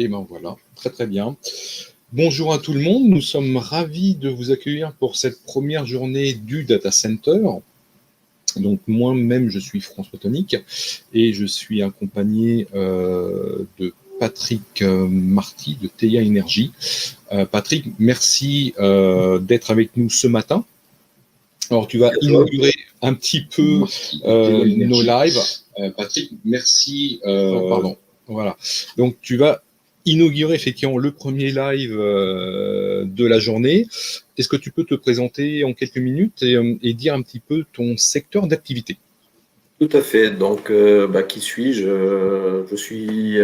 Et ben voilà, très très bien. Bonjour à tout le monde, nous sommes ravis de vous accueillir pour cette première journée du Data Center. Donc moi-même, je suis François Tonic et je suis accompagné de Patrick Marty de TIA Énergie. Patrick, merci d'être avec nous ce matin. Alors, tu vas inaugurer un petit peu nos lives. Patrick, merci. Pardon. Voilà. Donc, tu vas inaugurer effectivement le premier live de la journée. Est-ce que tu peux te présenter en quelques minutes et dire un petit peu ton secteur d'activité? Tout à fait. Donc, qui suis-je? Je suis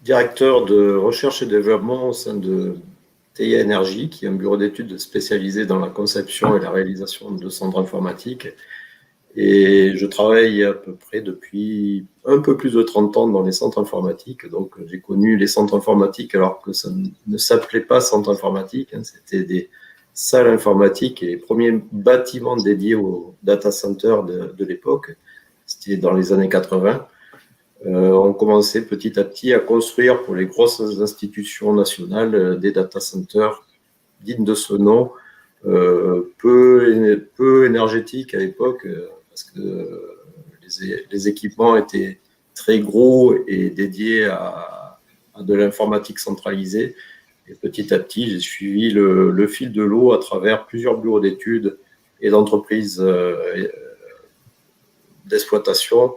directeur de recherche et développement au sein de TIA Énergie, qui est un bureau d'études spécialisé dans la conception et la réalisation de centres informatiques. Et je travaille à peu près depuis un peu plus de 30 ans dans les centres informatiques. Donc, j'ai connu les centres informatiques alors que ça ne s'appelait pas centre informatique. C'était des salles informatiques et les premiers bâtiments dédiés au data center de l'époque. C'était dans les années 80. On commençait petit à petit à construire pour les grosses institutions nationales des data centers dignes de ce nom, peu énergétiques à l'époque, parce que les équipements étaient très gros et dédiés à de l'informatique centralisée. Et petit à petit, j'ai suivi le fil de l'eau à travers plusieurs bureaux d'études et d'entreprises d'exploitation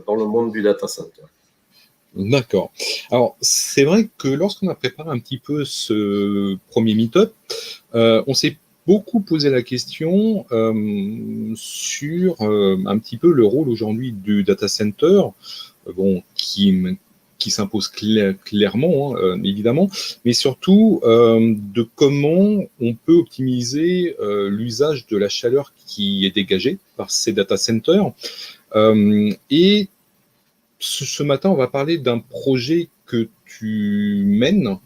dans le monde du data center. D'accord. Alors, c'est vrai que lorsqu'on a préparé un petit peu ce premier meet-up, on s'est beaucoup posé la question sur un petit peu le rôle aujourd'hui du data center, qui s'impose clairement, évidemment, mais surtout de comment on peut optimiser l'usage de la chaleur qui est dégagée par ces data centers. Et ce matin, on va parler d'un projet que tu mènes.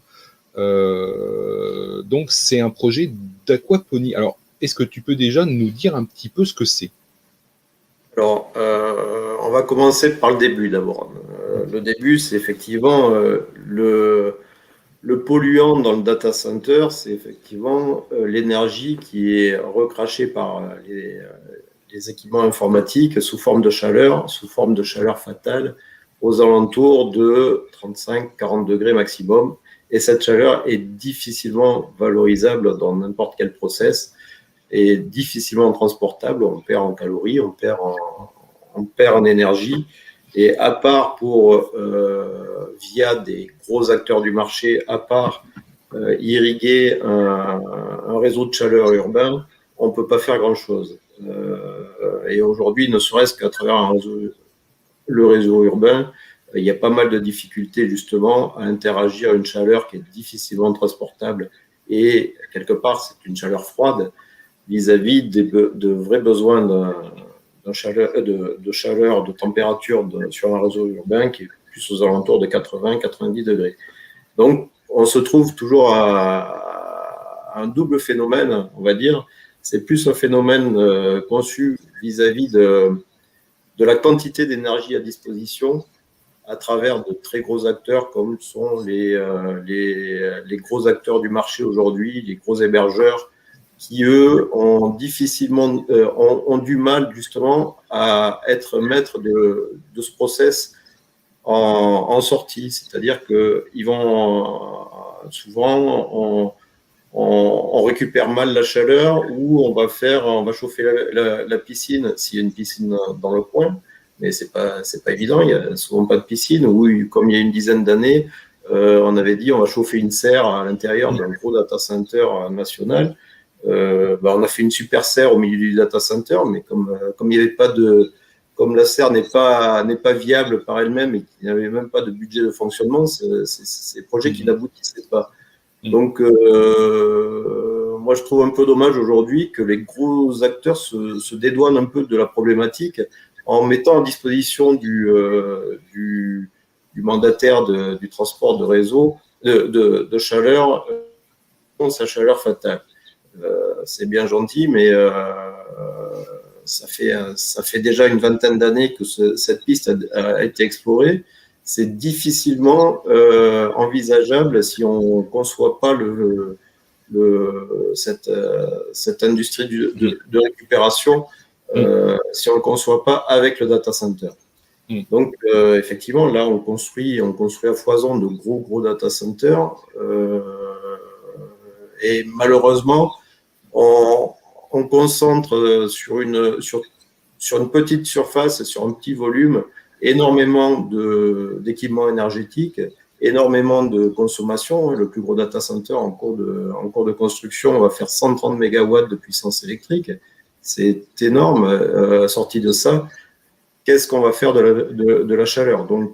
Donc, c'est un projet d'aquaponie. Alors, est-ce que tu peux déjà nous dire un petit peu ce que c'est? Alors, on va commencer par le début d'abord. Le début, c'est effectivement le polluant dans le data center, c'est effectivement l'énergie qui est recrachée par les équipements informatiques sous forme de chaleur fatale, aux alentours de 35-40 degrés maximum. Et cette chaleur est difficilement valorisable dans n'importe quel process et difficilement transportable. On perd en calories, on perd en énergie. Et à part via des gros acteurs du marché, à part irriguer un réseau de chaleur urbain, on ne peut pas faire grand-chose. Et aujourd'hui, ne serait-ce qu'à travers le réseau urbain, il y a pas mal de difficultés justement à interagir une chaleur qui est difficilement transportable et quelque part, c'est une chaleur froide vis-à-vis de vrais besoins de chaleur, de température sur un réseau urbain qui est plus aux alentours de 80-90 degrés. Donc, on se trouve toujours à un double phénomène, on va dire. C'est plus un phénomène conçu vis-à-vis de la quantité d'énergie à disposition à travers de très gros acteurs comme sont les gros acteurs du marché aujourd'hui, les gros hébergeurs, qui, eux, ont du mal, justement, à être maîtres de ce process en sortie. C'est-à-dire qu'ils vont souvent, on récupère mal la chaleur ou on va chauffer la piscine, s'il y a une piscine dans le coin. Mais c'est pas évident, il n'y a souvent pas de piscine. Ou comme il y a une dizaine d'années, on avait dit on va chauffer une serre à l'intérieur d'un gros data center national. On a fait une super serre au milieu du data center, mais comme il n'y avait pas comme la serre n'est pas viable par elle-même et qu'il n'y avait même pas de budget de fonctionnement, c'est des projets qui n'aboutissaient pas. Donc, moi, je trouve un peu dommage aujourd'hui que les gros acteurs se dédouanent un peu de la problématique en mettant à disposition du mandataire du transport de réseau de chaleur sa chaleur fatale. C'est bien gentil, mais ça fait déjà une vingtaine d'années que cette piste a été explorée c'est difficilement envisageable si on ne conçoit pas cette industrie de récupération, si on ne le conçoit pas avec le data center. Donc, effectivement, là, on construit à foison de gros data centers. Et malheureusement, on concentre sur une petite surface, sur un petit volume, énormément d'équipements énergétiques, énormément de consommation. Le plus gros data center en cours de construction va faire 130 MW de puissance électrique. C'est énorme. Sorti de ça, qu'est-ce qu'on va faire de la chaleur? Donc,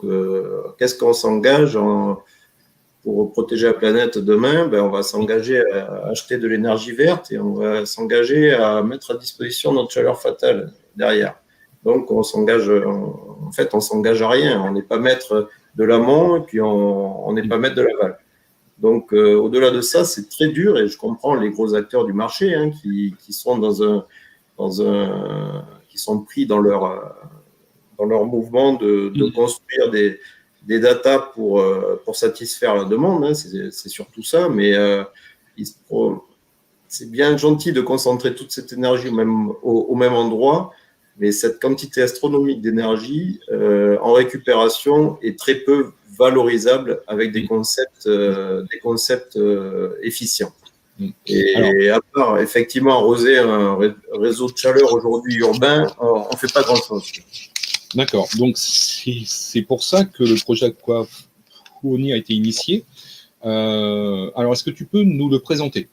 qu'est-ce qu'on s'engage pour protéger la planète demain? On va s'engager à acheter de l'énergie verte et on va s'engager à mettre à disposition notre chaleur fatale derrière. Donc, on s'engage à rien. On n'est pas maître de l'amont et puis on n'est pas maître de l'aval. Donc, au-delà de ça, c'est très dur et je comprends les gros acteurs du marché qui sont qui sont pris dans leur mouvement de construire des datas pour satisfaire la demande. C'est surtout ça, mais c'est bien gentil de concentrer toute cette énergie au même endroit, mais cette quantité astronomique d'énergie en récupération est très peu valorisable avec des concepts efficients. Et à part effectivement arroser un réseau de chaleur aujourd'hui urbain, on ne fait pas grand-chose. D'accord. Donc, c'est pour ça que le projet Aquaponie a été initié. Alors, est-ce que tu peux nous le présenter?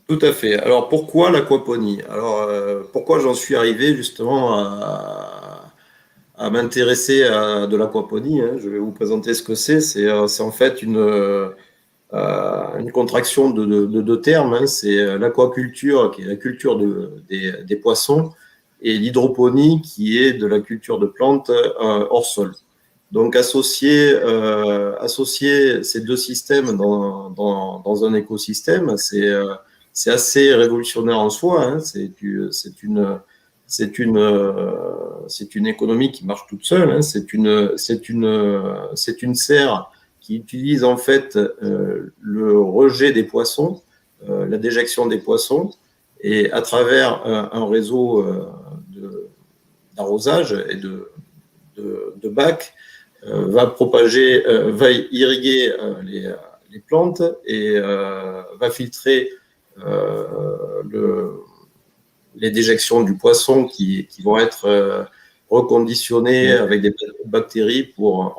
Tout à fait. Alors, pourquoi l'aquaponie? Alors, pourquoi j'en suis arrivé justement à m'intéresser à de l'aquaponie? Je vais vous présenter ce que c'est. C'est en fait une contraction de deux termes. C'est l'aquaculture, qui est la culture des poissons, et l'hydroponie, qui est de la culture de plantes hors sol. Donc, associer ces deux systèmes dans un écosystème, c'est assez révolutionnaire en soi. C'est une économie qui marche toute seule. C'est une serre qui utilise en fait le rejet des poissons, la déjection des poissons, et à travers un réseau d'arrosage et de bacs, va irriguer les plantes et va filtrer les déjections du poisson qui vont être reconditionnées avec des bactéries pour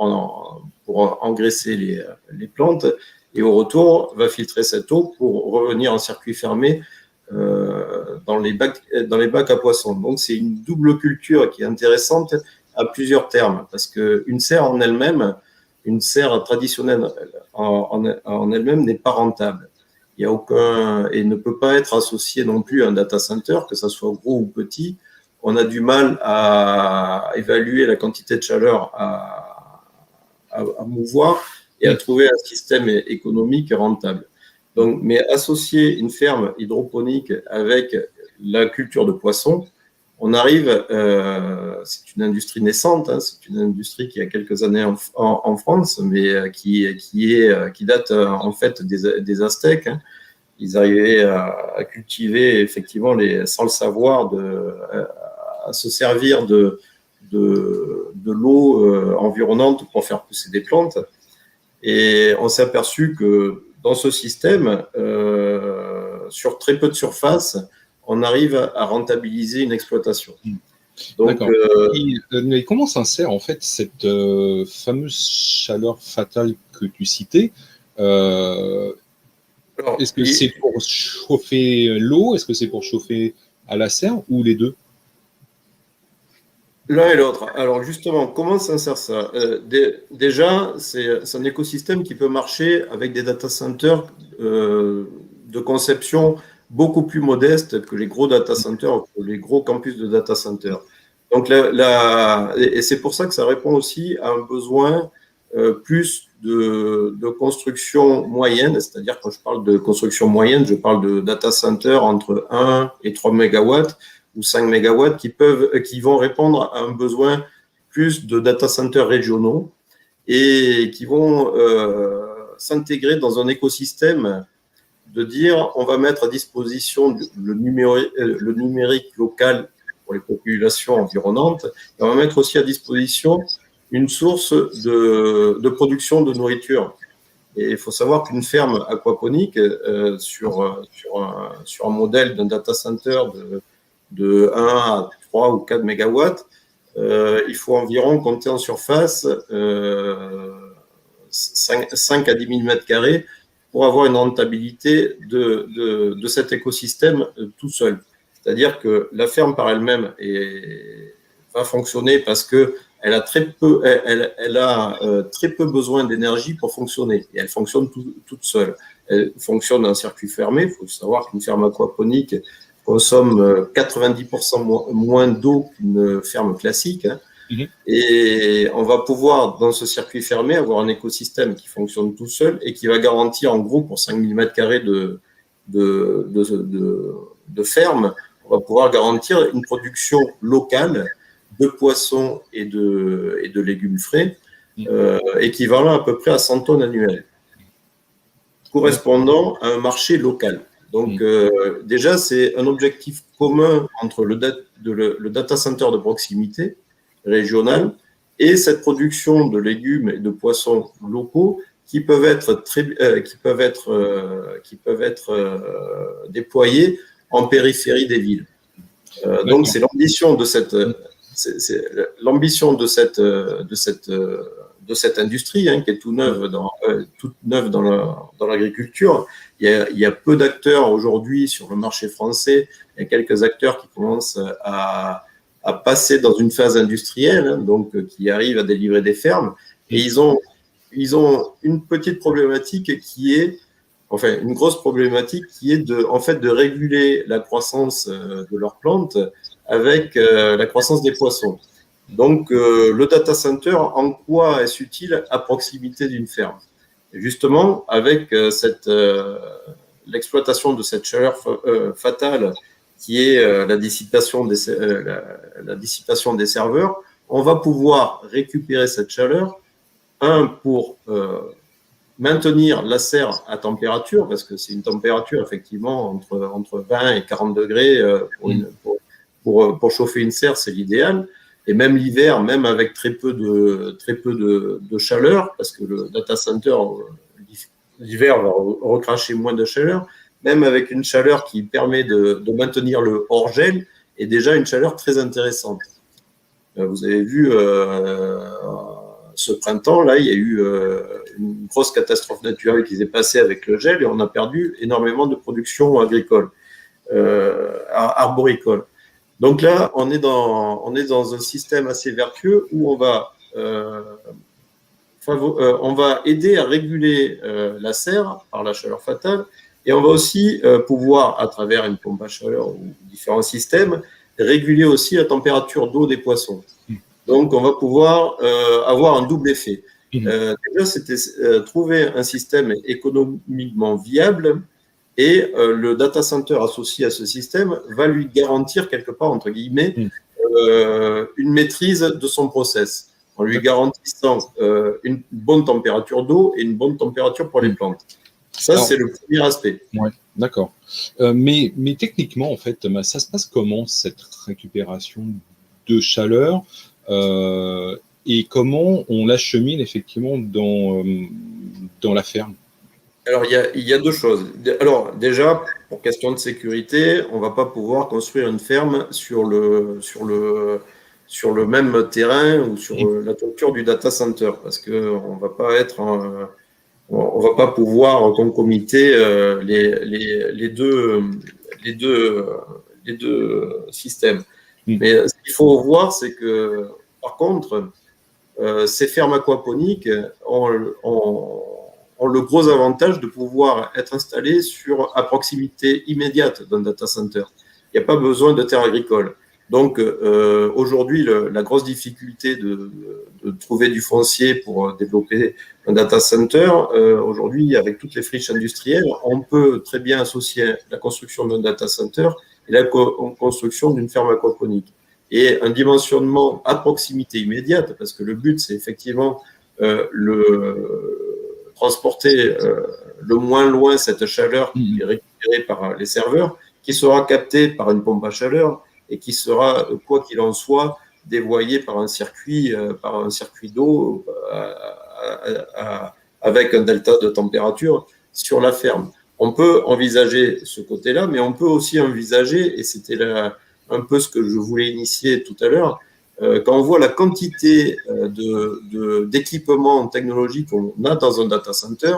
engraisser les plantes, et au retour va filtrer cette eau pour revenir en circuit fermé dans les bacs à poissons. Donc c'est une double culture qui est intéressante à plusieurs termes, parce qu'une serre en elle-même, une serre traditionnelle en elle-même n'est pas rentable. Il y a aucun, et ne peut pas être associé non plus à un data center, que ça soit gros ou petit. On a du mal à évaluer la quantité de chaleur à mouvoir et à trouver un système économique rentable. Donc, mais associer une ferme hydroponique avec la culture de poissons, on arrive, c'est une industrie naissante, c'est une industrie qui a quelques années en France, mais qui date en fait des Aztèques. Ils arrivaient à cultiver effectivement sans le savoir, à se servir de l'eau environnante pour faire pousser des plantes. Et on s'est aperçu que dans ce système, sur très peu de surface, on arrive à rentabiliser une exploitation. Donc, mais comment s'insère en fait cette fameuse chaleur fatale que tu citais? Est-ce que c'est pour chauffer l'eau? Est-ce que c'est pour chauffer à la serre, ou les deux? L'un et l'autre. Alors justement, comment s'insère ça? Déjà, c'est un écosystème qui peut marcher avec des data centers de conception beaucoup plus modeste que les gros data centers, que les gros campus de data centers. Donc, et c'est pour ça que ça répond aussi à un besoin plus de construction moyenne, c'est-à-dire quand je parle de construction moyenne, je parle de data centers entre 1 et 3 MW ou 5 MW qui vont répondre à un besoin plus de data centers régionaux. et qui vont s'intégrer dans un écosystème de dire on va mettre à disposition le numérique local pour les populations environnantes, et on va mettre aussi à disposition une source de production de nourriture. Et il faut savoir qu'une ferme aquaponique, sur un modèle d'un data center de 1 à 3 ou 4 mégawatts, il faut environ compter en surface 5 à 10 000 mètres carrés pour avoir une rentabilité de cet écosystème tout seul. C'est-à-dire que la ferme par elle-même va fonctionner parce qu'elle a très peu, très peu besoin d'énergie pour fonctionner, et elle fonctionne toute seule. Elle fonctionne en circuit fermé. Il faut savoir qu'une ferme aquaponique consomme 90% moins d'eau qu'une ferme classique. Et on va pouvoir, dans ce circuit fermé, avoir un écosystème qui fonctionne tout seul et qui va garantir, en gros, pour 5 000 mètres carrés de ferme, on va pouvoir garantir une production locale de poissons et de légumes frais, équivalent à peu près à 100 tonnes annuelles, correspondant à un marché local. Donc, déjà, c'est un objectif commun entre le data center de proximité régional et cette production de légumes et de poissons locaux qui peuvent être déployés en périphérie des villes. Donc, c'est l'ambition de cette industrie, qui est toute neuve dans l'agriculture. Il y a peu d'acteurs aujourd'hui sur le marché français. Il y a quelques acteurs qui commencent à passer dans une phase industrielle, donc qui arrivent à délivrer des fermes. Et ils ont une petite problématique une grosse problématique qui est de réguler la croissance de leurs plantes avec la croissance des poissons. Donc, le data center, en quoi est-ce utile à proximité d'une ferme? Et justement, avec l'exploitation de cette chaleur fatale qui est la dissipation des serveurs, on va pouvoir récupérer cette chaleur, pour maintenir la serre à température, parce que c'est une température effectivement entre 20 et 40 degrés pour chauffer une serre, c'est l'idéal. Et même l'hiver, même avec très peu de chaleur, parce que le data center, l'hiver, va recracher moins de chaleur, même avec une chaleur qui permet de maintenir le hors-gel, est déjà une chaleur très intéressante. Vous avez vu ce printemps-là, il y a eu une grosse catastrophe naturelle qui s'est passée avec le gel et on a perdu énormément de production agricole, arboricole. Donc là, on est dans un système assez vertueux où on va aider à réguler la serre par la chaleur fatale, et on va aussi pouvoir, à travers une pompe à chaleur ou différents systèmes, réguler aussi la température d'eau des poissons. Donc, on va pouvoir avoir un double effet. Déjà, c'était trouver un système économiquement viable, et le data center associé à ce système va lui garantir, quelque part, entre guillemets, une maîtrise de son process, en lui garantissant une bonne température d'eau et une bonne température pour les plantes. Ça, c'est le premier aspect. Ouais, d'accord. Mais techniquement, en fait, ça se passe comment, cette récupération de chaleur, et comment on l'achemine effectivement dans la ferme? Alors, il y a deux choses. Alors, déjà, pour question de sécurité, on ne va pas pouvoir construire une ferme sur le même terrain ou sur la toiture du data center, parce qu'on ne va pas on va pas pouvoir concomiter les deux systèmes. Mais ce qu'il faut voir, c'est que, par contre, ces fermes aquaponiques ont le gros avantage de pouvoir être installées à proximité immédiate d'un data center. Il n'y a pas besoin de terre agricole. Donc, aujourd'hui, la grosse difficulté de trouver du foncier pour développer un data center, aujourd'hui, avec toutes les friches industrielles, on peut très bien associer la construction d'un data center et la construction d'une ferme aquaponique. Et un dimensionnement à proximité immédiate, parce que le but, c'est effectivement transporter le moins loin cette chaleur qui est récupérée par les serveurs, qui sera captée par une pompe à chaleur et qui sera, quoi qu'il en soit, dévoyée par un circuit d'eau avec un delta de température sur la ferme. On peut envisager ce côté-là, mais on peut aussi envisager, et c'était un peu ce que je voulais initier tout à l'heure, quand on voit la quantité d'équipements technologiques qu'on a dans un data center,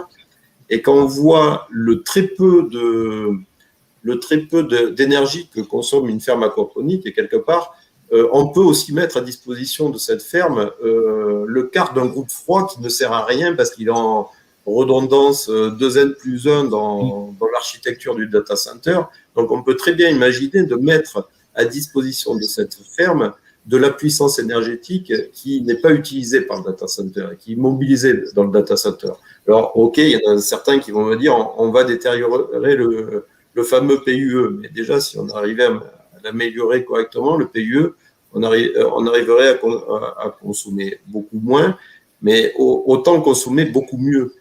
et quand on voit le très peu d'énergie que consomme une ferme aquaponique, et quelque part, on peut aussi mettre à disposition de cette ferme le quart d'un groupe froid qui ne sert à rien parce qu'il est en redondance 2N+1 dans l'architecture du data center. Donc, on peut très bien imaginer de mettre à disposition de cette ferme de la puissance énergétique qui n'est pas utilisée par le data center, qui est mobilisée dans le data center. Alors, OK, il y en a certains qui vont me dire on va détériorer le fameux PUE, mais déjà, si on arrivait à l'améliorer correctement, le PUE, on arriverait à consommer beaucoup moins, mais autant consommer beaucoup mieux.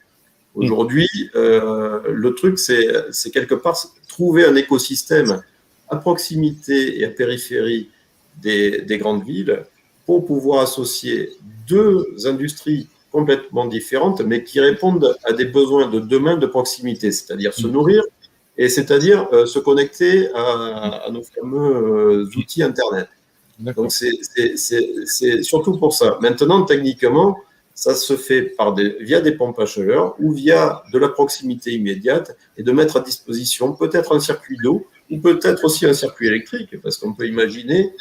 Aujourd'hui, le truc, c'est quelque part trouver un écosystème à proximité et à périphérie des grandes villes pour pouvoir associer deux industries complètement différentes, mais qui répondent à des besoins de demain de proximité, c'est-à-dire se nourrir et c'est-à-dire se connecter à nos fameux outils Internet. Donc, c'est surtout pour ça. Maintenant, techniquement, ça se fait via des pompes à chaleur ou via de la proximité immédiate et de mettre à disposition peut-être un circuit d'eau ou peut-être aussi un circuit électrique, parce qu'on peut imaginer,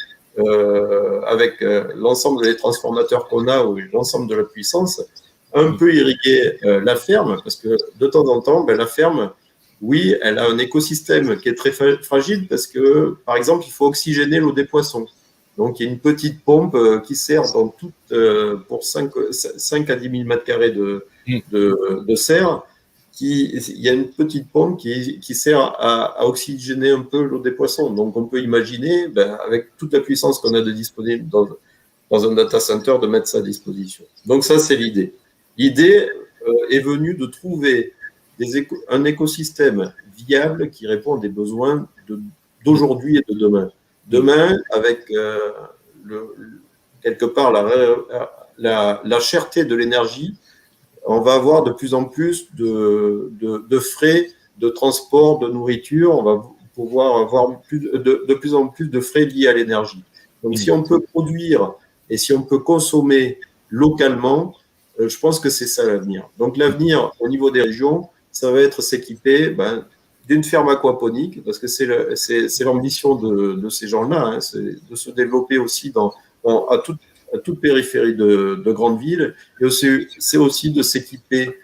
avec l'ensemble des transformateurs qu'on a ou l'ensemble de la puissance, un peu irriguer la ferme, parce que de temps en temps, la ferme, oui, elle a un écosystème qui est très fragile parce que, par exemple, il faut oxygéner l'eau des poissons. Donc, il y a une petite pompe qui sert pour 5 à 10 000 mètres carrés de serre. Il y a une petite pompe qui sert à oxygéner un peu l'eau des poissons. Donc, on peut imaginer, avec toute la puissance qu'on a de disponible dans un data center, de mettre ça à disposition. Donc, ça, c'est l'idée. L'idée est venue de trouver un écosystème viable qui répond à des besoins d'aujourd'hui et de demain. Demain, avec quelque part la cherté de l'énergie, on va avoir de plus en plus de frais de transport, de nourriture, on va pouvoir avoir de plus en plus de frais liés à l'énergie. Donc, si on peut produire et si on peut consommer localement, je pense que c'est ça l'avenir. Donc, l'avenir au niveau des régions, ça va être s'équiper d'une ferme aquaponique, parce que c'est l'ambition de ces gens-là, hein, c'est de se développer aussi à toute périphérie de grandes villes, et c'est aussi de s'équiper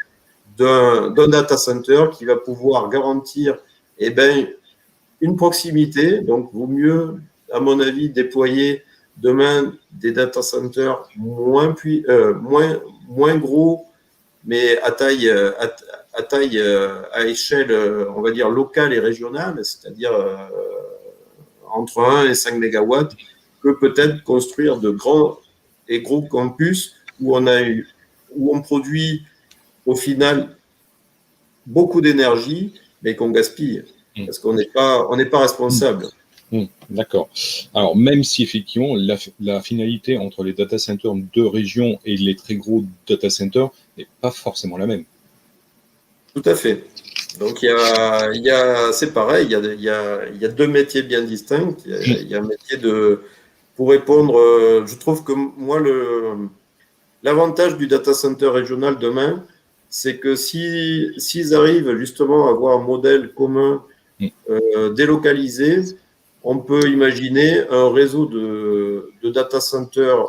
d'un data center qui va pouvoir garantir une proximité. Donc, vaut mieux, à mon avis, déployer demain des data centers moins gros, mais à échelle, on va dire, locale et régionale, c'est-à-dire entre 1 et 5 mégawatts, que peut-être construire de grands et gros campus où on produit au final beaucoup d'énergie, mais qu'on gaspille, parce qu'on n'est pas responsable. D'accord. Alors, même si effectivement, la finalité entre les data centers de région et les très gros data centers n'est pas forcément la même. Tout à fait. Donc, c'est pareil, il y a deux métiers bien distincts. Il y a un métier pour répondre, je trouve que moi, l'avantage du data center régional demain, c'est que s'ils arrivent justement à avoir un modèle commun délocalisé, on peut imaginer un réseau de data centers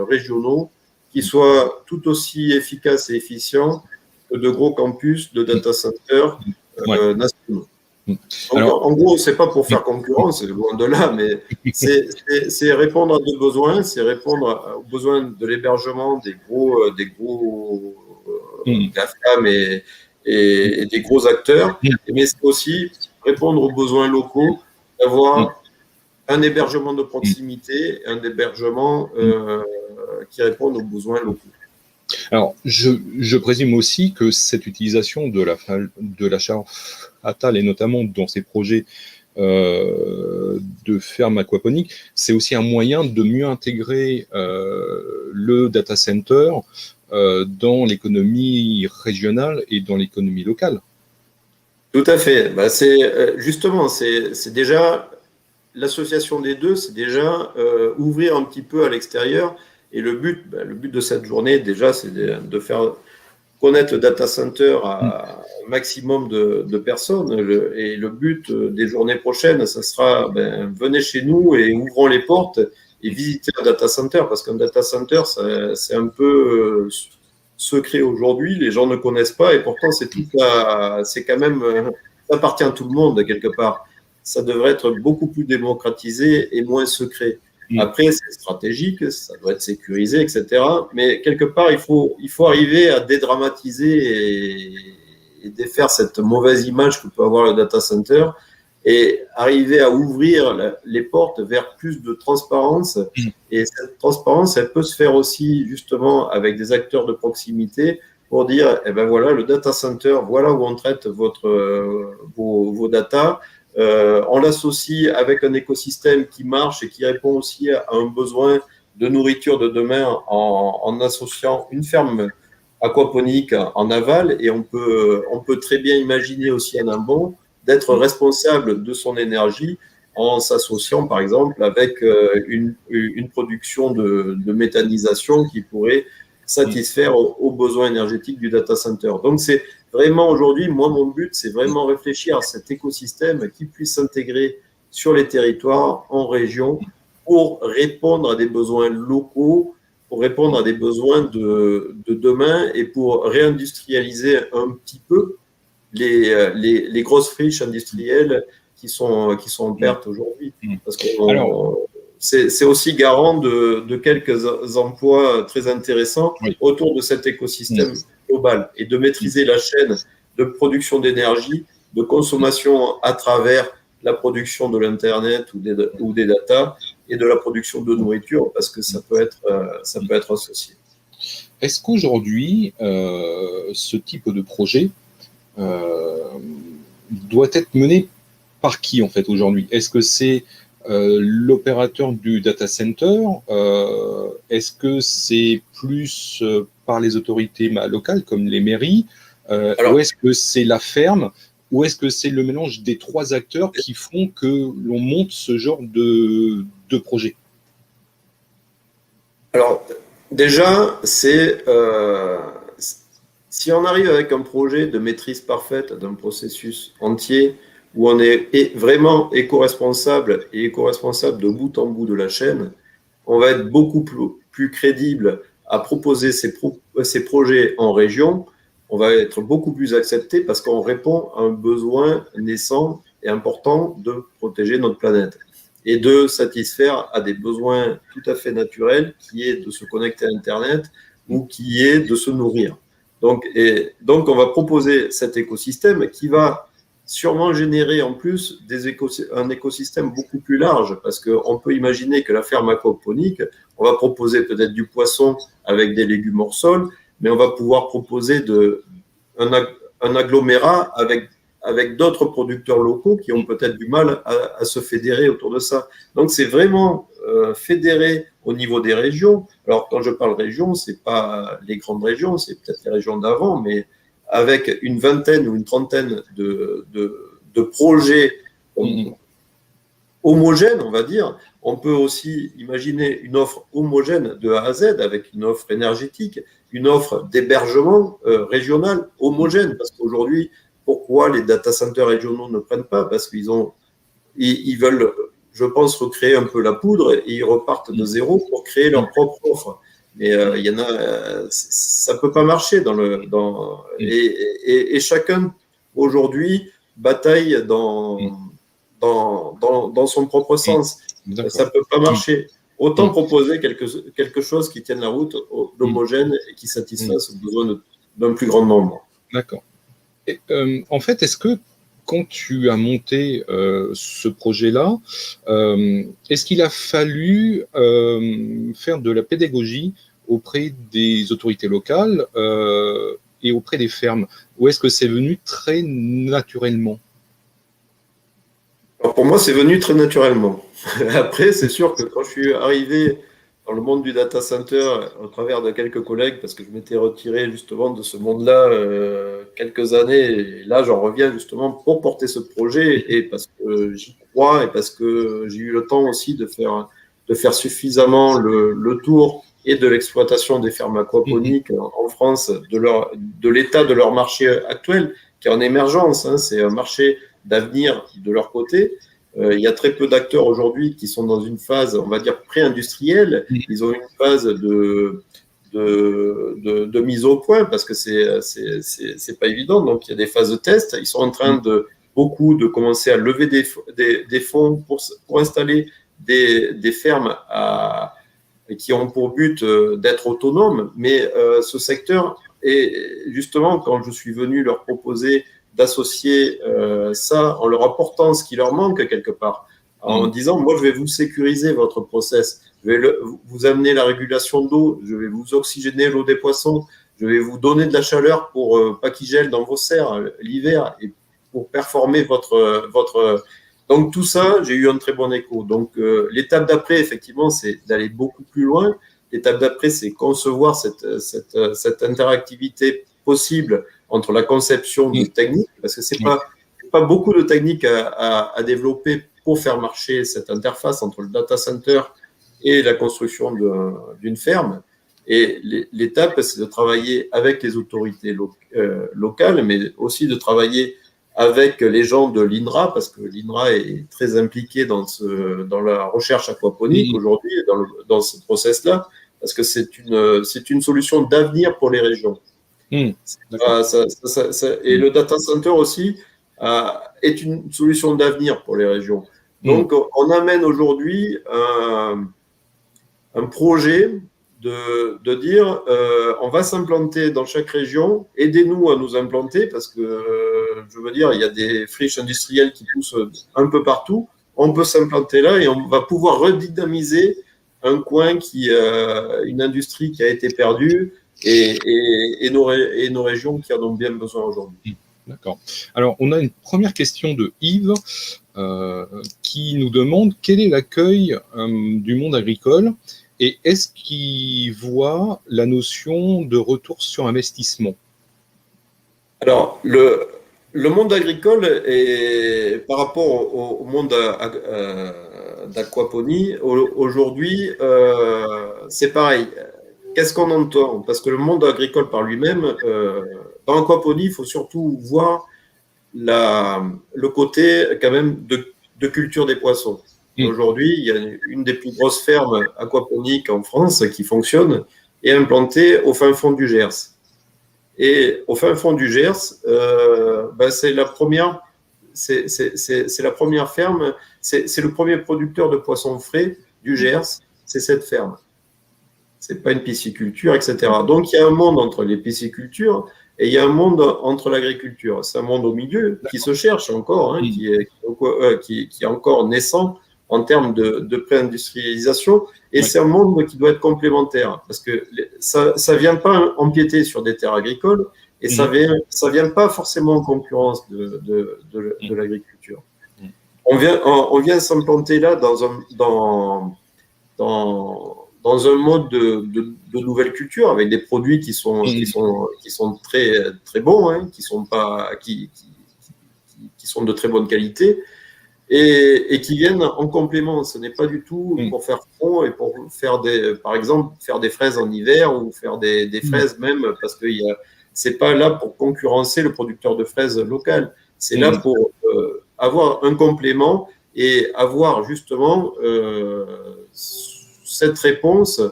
régionaux qui soit tout aussi efficace et efficient que de gros campus de data centers nationaux. Donc, alors, en gros, c'est pas pour faire concurrence, loin de là, mais c'est répondre à des besoins, c'est répondre aux besoins de l'hébergement des gros GAFAM et des gros acteurs, mais c'est aussi répondre aux besoins locaux, d'avoir un hébergement de proximité, un hébergement qui répond aux besoins locaux. Alors, je présume aussi que cette utilisation de la chaleur fatale, et notamment dans ces projets de ferme aquaponique, c'est aussi un moyen de mieux intégrer le data center dans l'économie régionale et dans l'économie locale. Tout à fait. Bah, justement, c'est déjà l'association des deux, c'est déjà ouvrir un petit peu à l'extérieur. Et le but de cette journée, déjà, c'est de faire connaître le data center à un maximum de personnes. Et le but des journées prochaines, ça sera venez chez nous et ouvrons les portes et visitez un data center, parce qu'un data center, c'est un peu secret aujourd'hui. Les gens ne connaissent pas, et pourtant c'est quand même, ça appartient à tout le monde quelque part. Ça devrait être beaucoup plus démocratisé et moins secret. Après, c'est stratégique, ça doit être sécurisé, etc. Mais quelque part, il faut arriver à dédramatiser et défaire cette mauvaise image que peut avoir le data center, et arriver à ouvrir les portes vers plus de transparence. Et cette transparence, elle peut se faire aussi justement avec des acteurs de proximité, pour dire, eh ben voilà, le data center, voilà où on traite vos data. On l'associe avec un écosystème qui marche et qui répond aussi à un besoin de nourriture de demain, en associant une ferme aquaponique en aval. Et on peut très bien imaginer aussi en amont d'être responsable de son énergie en s'associant par exemple avec une production de méthanisation qui pourrait satisfaire aux besoins énergétiques du data center. Donc c'est vraiment aujourd'hui, moi mon but, c'est vraiment réfléchir à cet écosystème qui puisse s'intégrer sur les territoires, en région, pour répondre à des besoins locaux, pour répondre à des besoins de demain, et pour réindustrialiser un petit peu les grosses friches industrielles qui sont en perte aujourd'hui. Parce que c'est aussi garant de quelques emplois très intéressants autour de cet écosystème global, et de maîtriser la chaîne de production d'énergie, de consommation à travers la production de l'Internet ou des data, et de la production de nourriture, parce que ça peut être associé. Est-ce qu'aujourd'hui, ce type de projet doit être mené par qui en fait aujourd'hui? Est-ce que c'est l'opérateur du data center? Est-ce que c'est plus par les autorités locales comme les mairies? Ou est-ce que c'est la ferme? Ou est-ce que c'est le mélange des trois acteurs qui font que l'on monte ce genre de projet? Alors, déjà, si on arrive avec un projet de maîtrise parfaite d'un processus entier, où on est vraiment éco-responsable, et éco-responsable de bout en bout de la chaîne, on va être beaucoup plus crédible à proposer ces projets en région. On va être beaucoup plus accepté, parce qu'on répond à un besoin naissant et important de protéger notre planète, et de satisfaire à des besoins tout à fait naturels, qui est de se connecter à Internet, ou qui est de se nourrir. Donc, on va proposer cet écosystème qui va sûrement générer en plus un écosystème beaucoup plus large, parce qu'on peut imaginer que la ferme aquaponique, on va proposer peut-être du poisson avec des légumes hors sol, mais on va pouvoir proposer un agglomérat avec d'autres producteurs locaux qui ont peut-être du mal à se fédérer autour de ça. Donc c'est vraiment fédérer au niveau des régions. Alors quand je parle région, c'est pas les grandes régions, c'est peut-être les régions d'avant, mais avec une vingtaine ou une trentaine de projets homogènes, on va dire. On peut aussi imaginer une offre homogène de A à Z, avec une offre énergétique, une offre d'hébergement régional homogène. Parce qu'aujourd'hui, pourquoi les data centers régionaux ne prennent pas? Parce qu'ils veulent, je pense, recréer un peu la poudre, et ils repartent de zéro pour créer leur propre offre. Mais il y en a, ça peut pas marcher et chacun aujourd'hui bataille dans son propre sens. Ça peut pas marcher. Autant proposer quelque chose qui tienne la route, d'homogène, et qui satisfasse le besoin d'un plus grand nombre. D'accord. En fait, est-ce que quand tu as monté ce projet-là, est-ce qu'il a fallu faire de la pédagogie auprès des autorités locales et auprès des fermes? Ou est-ce que c'est venu très naturellement? Alors pour moi, c'est venu très naturellement. Après, c'est sûr que quand je suis arrivé dans le monde du data center, au travers de quelques collègues, parce que je m'étais retiré justement de ce monde-là quelques années, et là j'en reviens justement pour porter ce projet, et parce que j'y crois, et parce que j'ai eu le temps aussi de faire suffisamment le tour et de l'exploitation des fermes aquaponiques en France, de l'état de leur marché actuel, qui est en émergence, hein, c'est un marché d'avenir de leur côté. Il y a très peu d'acteurs aujourd'hui qui sont dans une phase, on va dire, pré-industrielle. Ils ont une phase de mise au point parce que c'est pas évident. Donc, il y a des phases de test. Ils sont en train de commencer à lever des fonds pour installer des fermes qui ont pour but d'être autonomes. Mais ce secteur, et justement, quand je suis venu leur proposer d'associer ça en leur apportant ce qui leur manque quelque part, en disant, moi, je vais vous sécuriser votre process, je vais vous amener la régulation d'eau, je vais vous oxygéner l'eau des poissons, je vais vous donner de la chaleur pour pas qu'ils gèlent dans vos serres l'hiver et pour performer votre. Donc tout ça, j'ai eu un très bon écho. Donc l'étape d'après, effectivement, c'est d'aller beaucoup plus loin. L'étape d'après, c'est concevoir cette interactivité possible entre la conception de techniques, parce que c'est pas beaucoup de techniques à développer pour faire marcher cette interface entre le data center et la construction d'une ferme. Et l'étape, c'est de travailler avec les autorités locales, mais aussi de travailler avec les gens de l'INRA, parce que l'INRA est très impliqué dans la recherche aquaponique aujourd'hui, dans ce process-là, parce que c'est une solution d'avenir pour les régions. Et le data center aussi est une solution d'avenir pour les régions. Donc, on amène aujourd'hui un projet de dire on va s'implanter dans chaque région, aidez-nous à nous implanter, parce que je veux dire, il y a des friches industrielles qui poussent un peu partout. On peut s'implanter là et on va pouvoir redynamiser un coin une industrie qui a été perdue et nos régions qui en ont bien besoin aujourd'hui. D'accord. Alors, on a une première question de Yves qui nous demande quel est l'accueil du monde agricole et est-ce qu'il voit la notion de retour sur investissement? Alors, le monde agricole, par rapport au monde d'aquaponie, aujourd'hui, c'est pareil. Qu'est-ce qu'on entend? Parce que le monde agricole par lui-même, dans l'aquaponie, il faut surtout voir le côté quand même de culture des poissons. Aujourd'hui, il y a une des plus grosses fermes aquaponiques en France qui fonctionne et implantée au fin fond du Gers. Et au fin fond du Gers, c'est la première ferme, c'est le premier producteur de poissons frais du Gers, c'est cette ferme. C'est pas une pisciculture, etc. Donc il y a un monde entre les piscicultures et il y a un monde entre l'agriculture. C'est un monde au milieu qui se cherche encore, hein, qui est encore naissant en termes de pré-industrialisation, et c'est un monde qui doit être complémentaire, parce que ça vient pas empiéter sur des terres agricoles, et ça vient pas forcément en concurrence de l'agriculture. On vient s'implanter là dans un mode de nouvelle culture, avec des produits qui sont très, très bons, hein, qui sont de très bonne qualité, et qui viennent en complément. Ce n'est pas du tout pour faire front et pour par exemple, faire des fraises en hiver ou faire des fraises même, parce que c'est pas là pour concurrencer le producteur de fraises local. C'est là pour avoir un complément et avoir justement cette réponse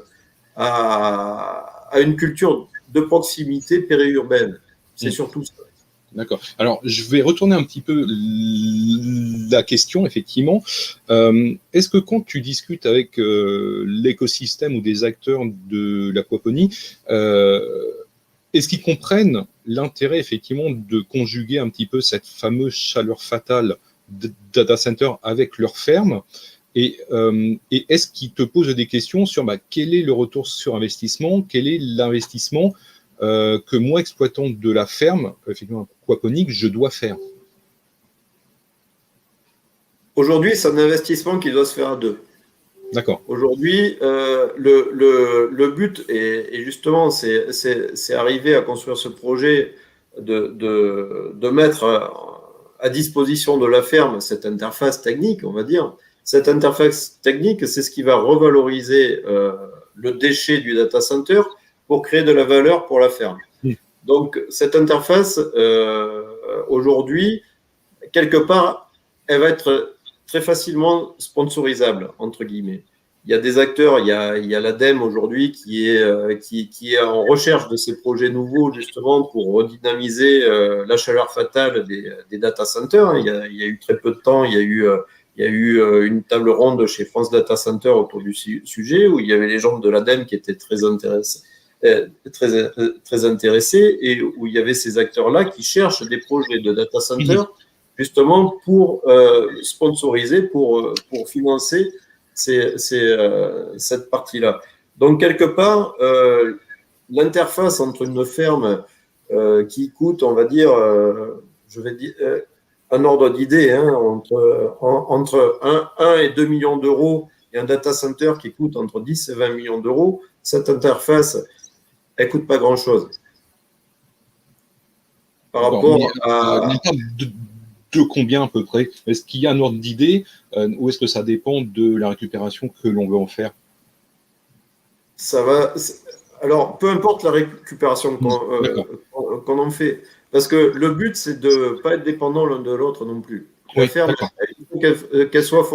à une culture de proximité périurbaine. C'est surtout ça. D'accord. Alors, je vais retourner un petit peu la question, effectivement. Est-ce que quand tu discutes avec l'écosystème ou des acteurs de l'aquaponie, est-ce qu'ils comprennent l'intérêt, effectivement, de conjuguer un petit peu cette fameuse chaleur fatale de data center avec leur ferme, Et est-ce qu'il te pose des questions sur quel est le retour sur investissement, quel est l'investissement que moi, exploitant de la ferme, effectivement, aquaponique, je dois faire? Aujourd'hui, c'est un investissement qui doit se faire à deux. D'accord. Aujourd'hui, le but, et justement, c'est arriver à construire ce projet de mettre à disposition de la ferme cette interface technique, on va dire. Cette interface technique, c'est ce qui va revaloriser le déchet du data center pour créer de la valeur pour la ferme. Donc, cette interface, aujourd'hui, quelque part, elle va être très facilement sponsorisable, entre guillemets. Il y a des acteurs, il y a l'ADEME aujourd'hui qui est en recherche de ces projets nouveaux, justement, pour redynamiser la chaleur fatale des data centers. Il y a eu très peu de temps, il y a eu une table ronde chez France Data Center autour du sujet, où il y avait les gens de l'ADEME qui étaient très intéressés, et où il y avait ces acteurs-là qui cherchent des projets de data center justement pour sponsoriser, pour financer cette partie-là. Donc, quelque part, l'interface entre une ferme qui coûte, on va dire, je vais dire, un ordre d'idée, entre 1 et 2 millions d'euros, et un data center qui coûte entre 10 et 20 millions d'euros, cette interface, elle ne coûte pas grand-chose. Par rapport à... De combien à peu près? Est-ce qu'il y a un ordre d'idée ou est-ce que ça dépend de la récupération que l'on veut en faire? Ça va. Alors, peu importe la récupération qu'on en fait, parce que le but, c'est de ne pas être dépendant l'un de l'autre non plus. La ferme, qu'elle soit.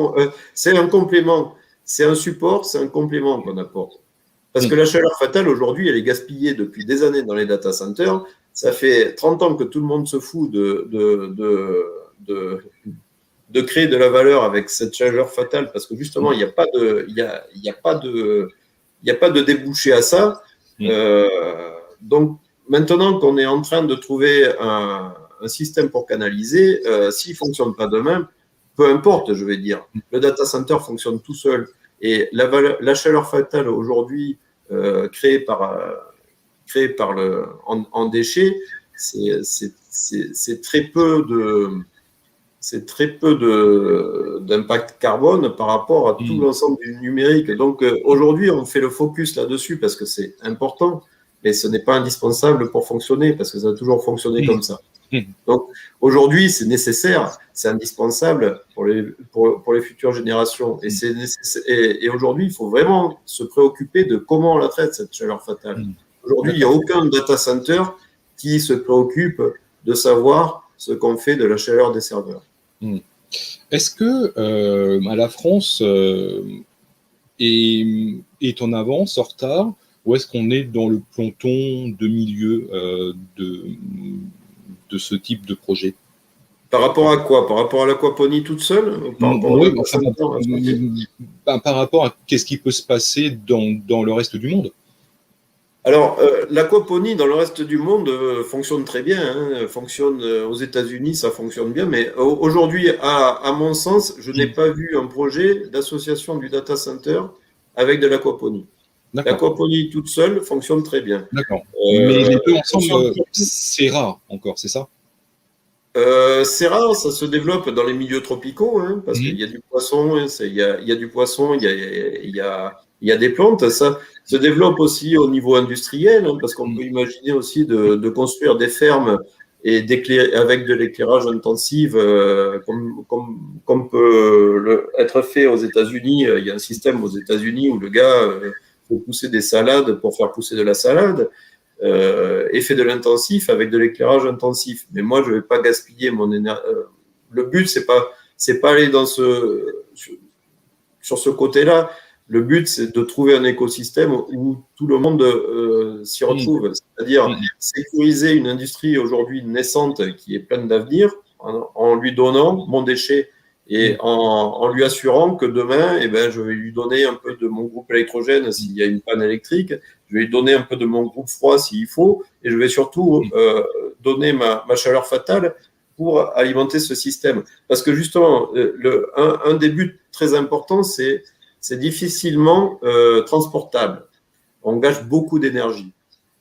C'est un complément, c'est un support, c'est un complément qu'on apporte. Parce que la chaleur fatale, aujourd'hui, elle est gaspillée depuis des années dans les data centers. Ça fait 30 ans que tout le monde se fout de créer de la valeur avec cette chaleur fatale, parce que justement, il n'y a pas de débouché à ça. Donc, maintenant qu'on est en train de trouver un système pour canaliser, s'il ne fonctionne pas demain, peu importe, je vais dire, le data center fonctionne tout seul. Et la chaleur fatale aujourd'hui créée par en déchets, c'est très peu d'impact carbone par rapport à tout l'ensemble du numérique. Donc aujourd'hui, on fait le focus là-dessus parce que c'est important, mais ce n'est pas indispensable pour fonctionner, parce que ça a toujours fonctionné comme ça. Donc aujourd'hui, c'est nécessaire, c'est indispensable pour les futures générations. Et aujourd'hui, il faut vraiment se préoccuper de comment on la traite, cette chaleur fatale. Aujourd'hui, il n'y a aucun data center qui se préoccupe de savoir ce qu'on fait de la chaleur des serveurs. Est-ce que la France est en avance, en retard, ou est-ce qu'on est dans le peloton de milieu de ce type de projet? Par rapport à quoi? Par rapport à l'aquaponie toute seule? Par rapport à qu'est-ce qui peut se passer dans le reste du monde? Alors, l'aquaponie dans le reste du monde fonctionne très bien, fonctionne aux États-Unis, ça fonctionne bien, mais aujourd'hui, à mon sens, je n'ai pas vu un projet d'association du data center avec de l'aquaponie. L'aquaponie toute seule fonctionne très bien. D'accord. Mais les deux ensemble, c'est rare encore, c'est ça? C'est rare, ça se développe dans les milieux tropicaux, parce qu'il y a du poisson, il y a du poisson, il y a des plantes. Ça se développe aussi au niveau industriel, parce qu'on peut imaginer aussi de construire des fermes et avec de l'éclairage intensif, comme peut être fait aux États-Unis. Il y a un système aux États-Unis où le gars faut pousser des salades pour faire pousser de la salade. Et fait de l'intensif avec de l'éclairage intensif. Mais moi, je ne vais pas gaspiller mon énergie. Le but, c'est pas aller sur ce côté-là. Le but, c'est de trouver un écosystème où tout le monde s'y retrouve. C'est-à-dire sécuriser une industrie aujourd'hui naissante qui est pleine d'avenir en lui donnant mon déchet et en lui assurant que demain, je vais lui donner un peu de mon groupe électrogène s'il y a une panne électrique, je vais lui donner un peu de mon groupe froid s'il faut, et je vais surtout donner ma chaleur fatale pour alimenter ce système. Parce que justement, un des buts très importants, c'est difficilement transportable. On gâche beaucoup d'énergie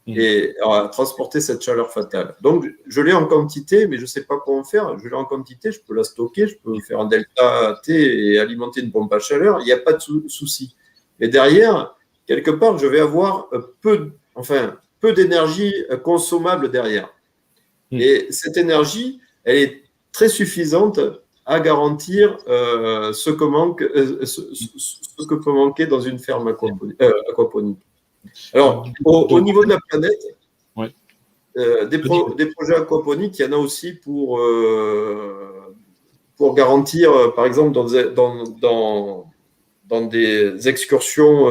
et à transporter cette chaleur fatale. Donc, je l'ai en quantité, mais je ne sais pas comment faire. Je l'ai en quantité, je peux la stocker, je peux faire un delta T et alimenter une pompe à chaleur. Il n'y a pas de souci. Mais derrière, quelque part, je vais avoir peu d'énergie consommable derrière. Et cette énergie, elle est très suffisante à garantir ce que peut manquer dans une ferme aquaponique. Alors, au niveau de la planète, des projets aquaponiques, il y en a aussi pour garantir, par exemple, dans des excursions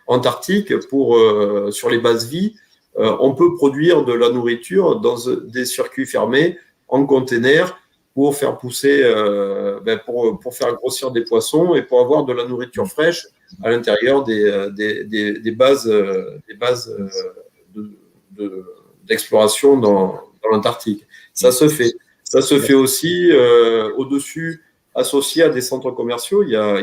antarctiques sur les bases vie, on peut produire de la nourriture dans des circuits fermés en container pour faire pousser, pour faire grossir des poissons et pour avoir de la nourriture fraîche à l'intérieur des bases d'exploration dans l'Antarctique. Ça se fait. Ça se fait aussi au-dessus, associé à des centres commerciaux. Il y a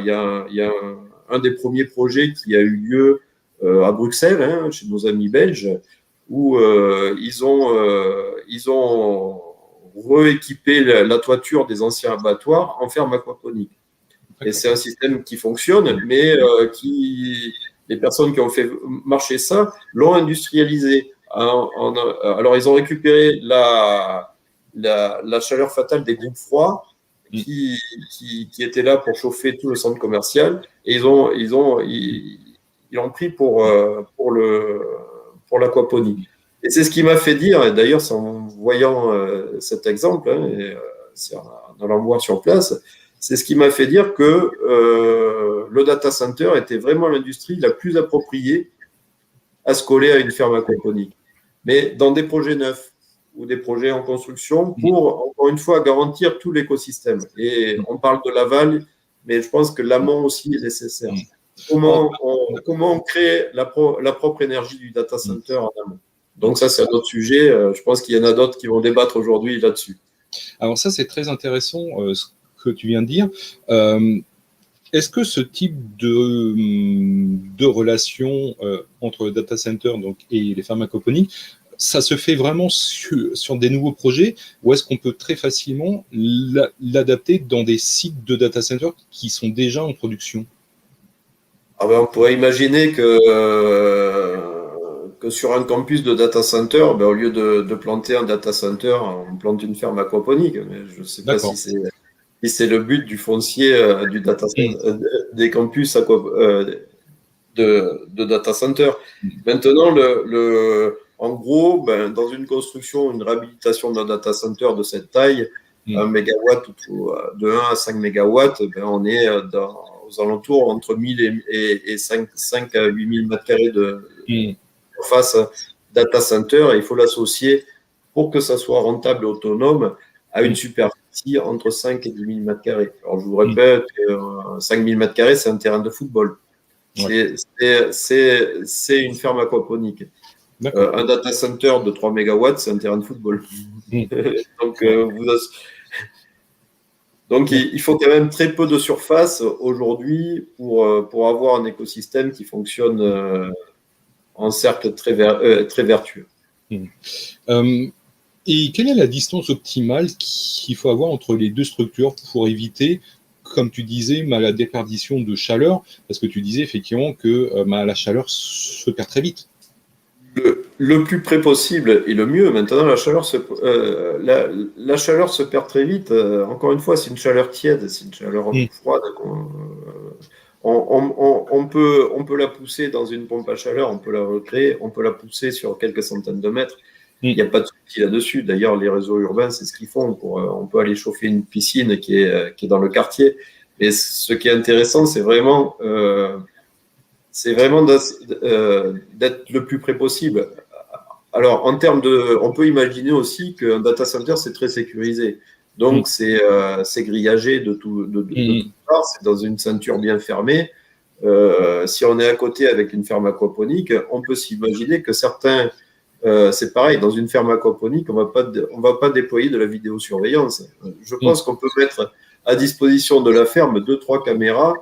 un des premiers projets qui a eu lieu à Bruxelles, chez nos amis belges, où ils ont rééquipé la toiture des anciens abattoirs en ferme aquaponique. Et c'est un système qui fonctionne, mais les personnes qui ont fait marcher ça l'ont industrialisé. Alors, ils ont récupéré la chaleur fatale des groupes froids qui étaient là pour chauffer tout le centre commercial, et ils l'ont pris pour l'aquaponie. Et c'est ce qui m'a fait dire, et d'ailleurs c'est en voyant cet exemple, et c'est en allant voir sur place, c'est ce qui m'a fait dire que le data center était vraiment l'industrie la plus appropriée à se coller à une ferme aquaponique. Mais dans des projets neufs ou des projets en construction pour, encore une fois, garantir tout l'écosystème. Et on parle de l'aval, mais je pense que l'amont aussi est nécessaire. Comment on crée la propre énergie du data center en amont. Donc ça, c'est un autre sujet. Je pense qu'il y en a d'autres qui vont débattre aujourd'hui là-dessus. Alors ça, c'est très intéressant ce que tu viens de dire. Est-ce que ce type de relation entre le data center et les fermes aquaponiques, ça se fait vraiment sur des nouveaux projets, ou est-ce qu'on peut très facilement l'adapter dans des sites de data center qui sont déjà en production? On pourrait imaginer que sur un campus de data center, au lieu de planter un data center, on plante une ferme aquaponique. Mais je ne sais pas si c'est le but du foncier du data center, des campus de data center. Maintenant, en gros, dans une construction, une réhabilitation d'un data center de cette taille, 1 mégawatt de 1 à 5 mégawatts, on est aux alentours entre 1000 et 5 à 8000 mètres carrés de surface data center. Et il faut l'associer pour que ça soit rentable et autonome à une superficie entre 5 et 10 000 mètres carrés. Alors, je vous répète, 5 000 mètres carrés, c'est un terrain de football. C'est une ferme aquaponique. Un data center de 3 mégawatts, c'est un terrain de football. Donc, il faut quand même très peu de surface aujourd'hui pour avoir un écosystème qui fonctionne en cercle très vertueux. Et quelle est la distance optimale qu'il faut avoir entre les deux structures pour éviter, comme tu disais, la déperdition de chaleur, parce que tu disais effectivement que la chaleur se perd très vite. Le plus près possible et le mieux. Maintenant, la chaleur se perd très vite. Encore une fois, c'est une chaleur tiède, c'est une chaleur froide. On peut la pousser dans une pompe à chaleur, on peut la recréer, on peut la pousser sur quelques centaines de mètres. Il n'y a pas de souci là-dessus. D'ailleurs, les réseaux urbains, c'est ce qu'ils font. On peut aller chauffer une piscine qui est dans le quartier. Mais ce qui est intéressant, c'est vraiment d'être le plus près possible. Alors, en termes on peut imaginer aussi qu'un data center, c'est très sécurisé. Donc, c'est grillagé de tout part. C'est dans une ceinture bien fermée. Si on est à côté avec une ferme aquaponique, on peut s'imaginer que certains c'est pareil, dans une ferme aquaponique, on va pas déployer de la vidéosurveillance. Je pense qu'on peut mettre à disposition de la ferme 2-3 caméras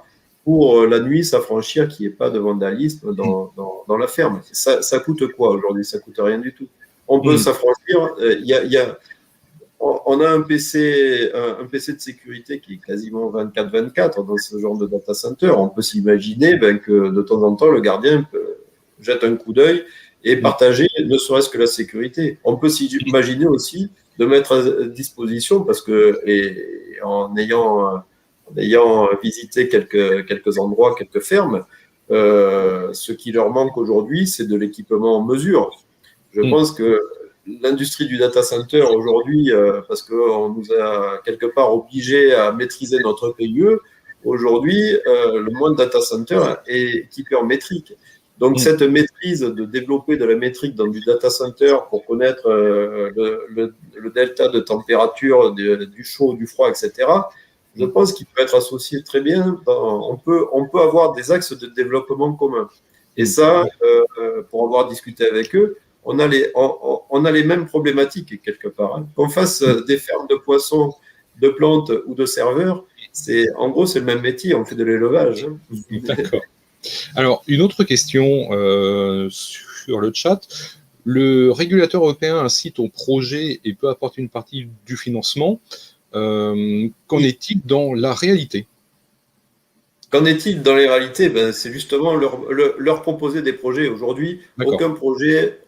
pour la nuit s'affranchir qu'il n'y ait pas de vandalisme dans la ferme. Ça coûte quoi aujourd'hui? Ça coûte rien du tout. On peut s'affranchir. On a un PC de sécurité qui est quasiment 24/24 dans ce genre de data center. On peut s'imaginer que de temps en temps, le gardien jette un coup d'œil et partager ne serait-ce que la sécurité. On peut s'imaginer aussi de mettre à disposition, parce que en ayant visité quelques endroits, quelques fermes, ce qui leur manque aujourd'hui, c'est de l'équipement en mesure. Je pense que l'industrie du data center aujourd'hui, parce qu'on nous a quelque part obligés à maîtriser notre PIE, aujourd'hui, le monde data center est équipé en métrique. Donc, cette maîtrise de développer de la métrique dans du data center pour connaître le delta de température, du chaud, du froid, etc., je pense qu'il peut être associé très bien. On peut avoir des axes de développement communs. Et ça, pour avoir discuté avec eux, on a les mêmes problématiques quelque part. Qu'on fasse des fermes de poissons, de plantes ou de serveurs, en gros, c'est le même métier, on fait de l'élevage. D'accord. Alors, une autre question sur le chat. Le régulateur européen incite au projet et peut apporter une partie du financement. Qu'en est-il dans la réalité? Qu'en est-il dans les réalités? C'est justement leur proposer des projets. Aujourd'hui, aucun projet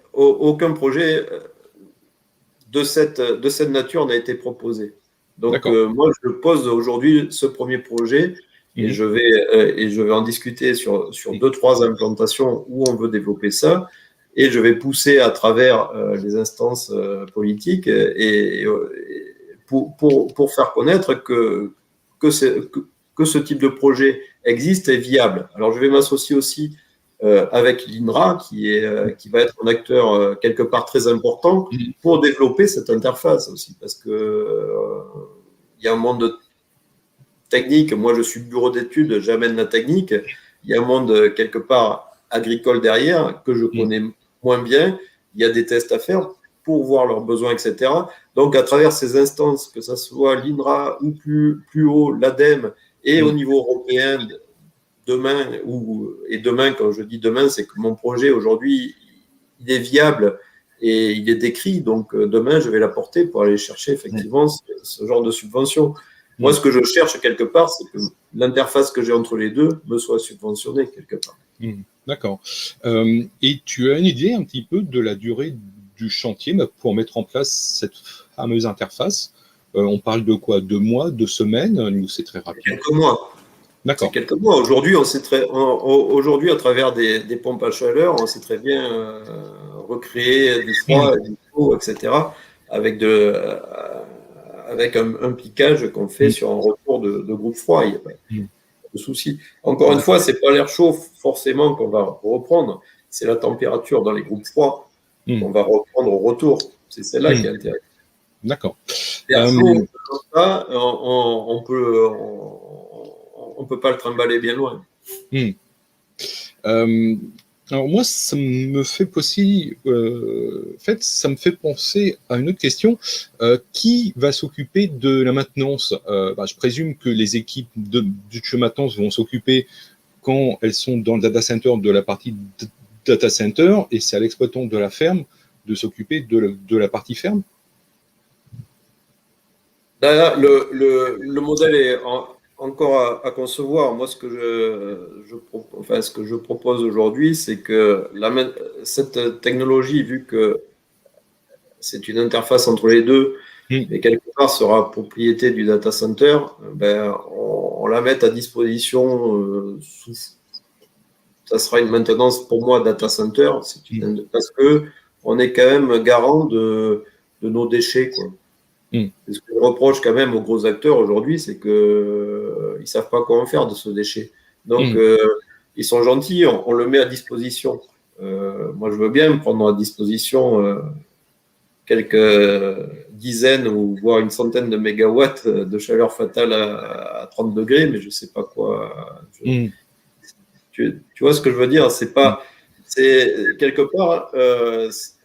de cette nature n'a été proposé. Donc, moi, je pose aujourd'hui ce premier projet et je vais en discuter sur 2-3 implantations où on veut développer ça. Et je vais pousser à travers les instances politiques et pour faire connaître que ce type de projet existe et est viable. Alors, je vais m'associer aussi avec l'INRA, qui va être un acteur quelque part très important pour développer cette interface aussi, parce que il y a un monde technique. Moi, je suis bureau d'études, j'amène la technique. Il y a un monde quelque part agricole derrière que je connais moins bien. Il y a des tests à faire pour voir leurs besoins, etc. Donc, à travers ces instances, que ce soit l'INRA ou plus haut, l'ADEME, et au niveau européen, demain, quand je dis demain, c'est que mon projet aujourd'hui, il est viable et il est décrit. Donc, demain, je vais l'apporter pour aller chercher effectivement ce genre de subvention. Moi, ce que je cherche quelque part, c'est que l'interface que j'ai entre les deux me soit subventionnée quelque part. D'accord. Et tu as une idée un petit peu de la durée du chantier pour mettre en place cette fameuse interface? On parle de quoi? 2 mois, 2 semaines, ou c'est très rapide? Quelques mois. D'accord. C'est quelques mois. Aujourd'hui, aujourd'hui, à travers des pompes à chaleur, on sait très bien recréer du froid, du chaud, etc. avec un piquage qu'on fait sur un retour de groupe froid. Il n'y a pas de souci. Encore une fois, ce n'est pas l'air chaud forcément qu'on va reprendre, c'est la température dans les groupes froids qu'on va reprendre au retour. C'est celle-là qui est intéressante. D'accord. L'air chaud, on peut pas le trimballer bien loin. Alors moi, ça me fait aussi, ça me fait penser à une autre question. Qui va s'occuper de la maintenance? Je présume que les équipes du maintenance vont s'occuper quand elles sont dans le data center de la partie data center, et c'est à l'exploitant de la ferme de s'occuper de la partie ferme. Là, le modèle est encore à concevoir. Moi, ce que je propose aujourd'hui, c'est que cette technologie, vu que c'est une interface entre les deux, et quelque part sera propriété du data center, on la met à disposition. Ça sera une maintenance pour moi data center, parce que on est quand même garant de nos déchets, quoi. Ce que je reproche quand même aux gros acteurs aujourd'hui, c'est qu'ils ne savent pas quoi en faire de ce déchet. Donc, ils sont gentils, on le met à disposition. Moi, je veux bien prendre à disposition quelques dizaines ou voire une centaine de mégawatts de chaleur fatale à 30 degrés, mais je ne sais pas quoi. Tu vois ce que je veux dire? C'est pas. C'est quelque part,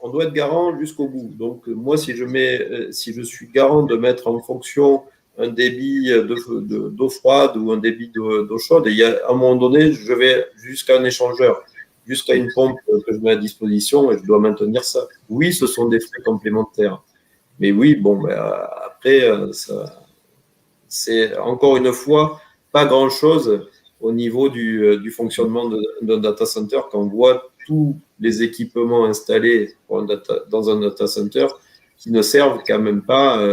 on doit être garant jusqu'au bout. Donc, moi, si je suis garant de mettre en fonction un débit d'eau froide ou un débit d'eau chaude, et à un moment donné, je vais jusqu'à un échangeur, jusqu'à une pompe que je mets à disposition et je dois maintenir ça. Oui, ce sont des frais complémentaires. Mais oui, bon, après, c'est encore une fois pas grand-chose au niveau du fonctionnement d'un data center quand on voit tous les équipements installés dans un data center qui ne servent quand même pas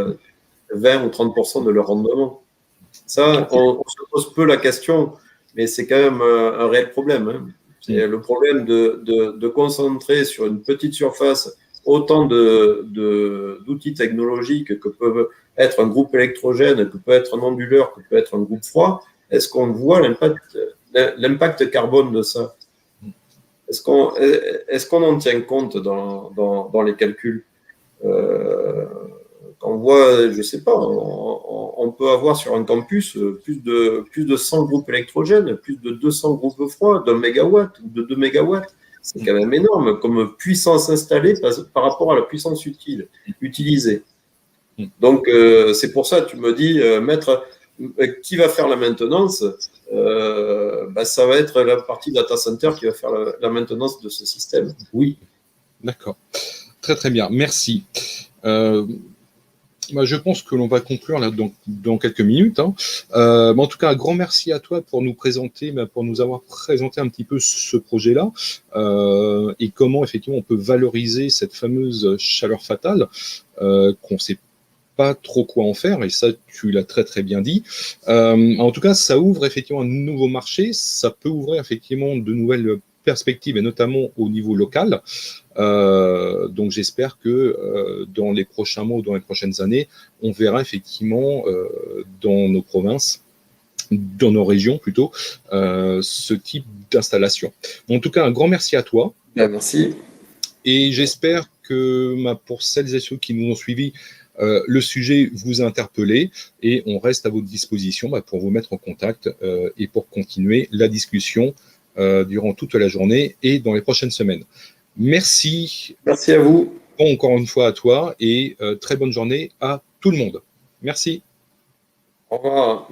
20 ou 30% de leur rendement. Ça, on se pose peu la question, mais c'est quand même un réel problème. Hein. C'est le problème de concentrer sur une petite surface autant d'outils technologiques que peuvent être un groupe électrogène, que peut être un onduleur, que peut être un groupe froid. Est-ce qu'on voit l'impact carbone de ça? Est-ce qu'on en tient compte dans les calculs? On voit, je ne sais pas, on peut avoir sur un campus plus de 100 groupes électrogènes, plus de 200 groupes froids, d'1 mégawatt ou de 2 mégawatts. C'est quand même énorme comme puissance installée par rapport à la puissance utilisée. Donc, c'est pour ça que tu me dis, qui va faire la maintenance? Ça va être la partie data center qui va faire la maintenance de ce système. Oui. D'accord. Très, très bien. Merci. Je pense que l'on va conclure là dans quelques minutes. Hein. En tout cas, un grand merci à toi pour nous avoir présenté un petit peu ce projet-là et comment effectivement on peut valoriser cette fameuse chaleur fatale qu'on ne sait pas trop quoi en faire, et ça tu l'as très très bien dit. En tout cas, ça ouvre effectivement un nouveau marché, ça peut ouvrir effectivement de nouvelles perspectives, et notamment au niveau local. Donc j'espère que dans les prochains mois ou dans les prochaines années, on verra effectivement dans nos provinces, dans nos régions plutôt, ce type d'installation. En tout cas, un grand merci à toi. Merci. Et j'espère que pour celles et ceux qui nous ont suivis, le sujet vous a interpellé, et on reste à votre disposition pour vous mettre en contact et pour continuer la discussion durant toute la journée et dans les prochaines semaines. Merci. Merci à vous. Bon, encore une fois à toi, et très bonne journée à tout le monde. Merci. Au revoir.